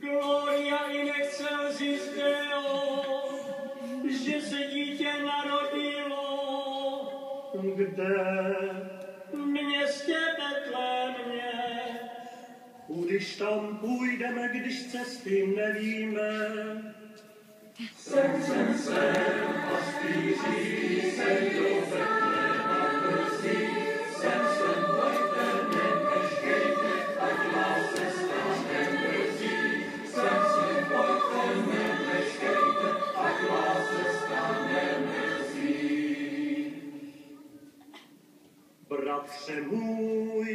Gloria in excelsis Deo, že se dítě narodilo. Kde? V městě Betlémě. Kudyž tam půjdeme, když cesty nevíme? Sem pastýří, sem do Betléma brzy, sem pojďte, nemeškejte, ať vás se stane brzy. Sem pojďte, nemeškejte, ať vás se stane brzy. Bratře můj,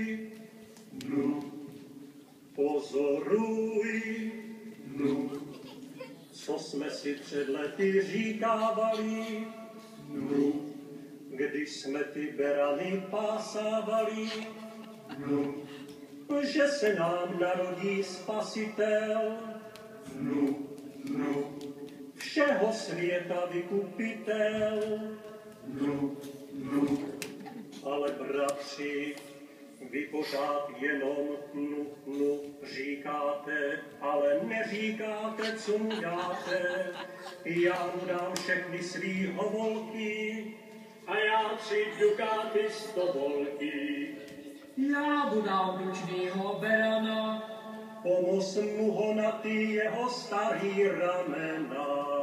pozoruj, co jsme si před lety říkávali, když jsme ty berany pásávali, že se nám narodí Spasitel, všeho světa vykupitel. Ale bratři, vy pořád jenom říkáte, ale neříkáte, co mu dáte. Já mu dám všechny svý hovolky A já 3 dukáty 100 volky. Já mu dám tučnýho berana, pomoz mu ho na ty jeho starý ramena.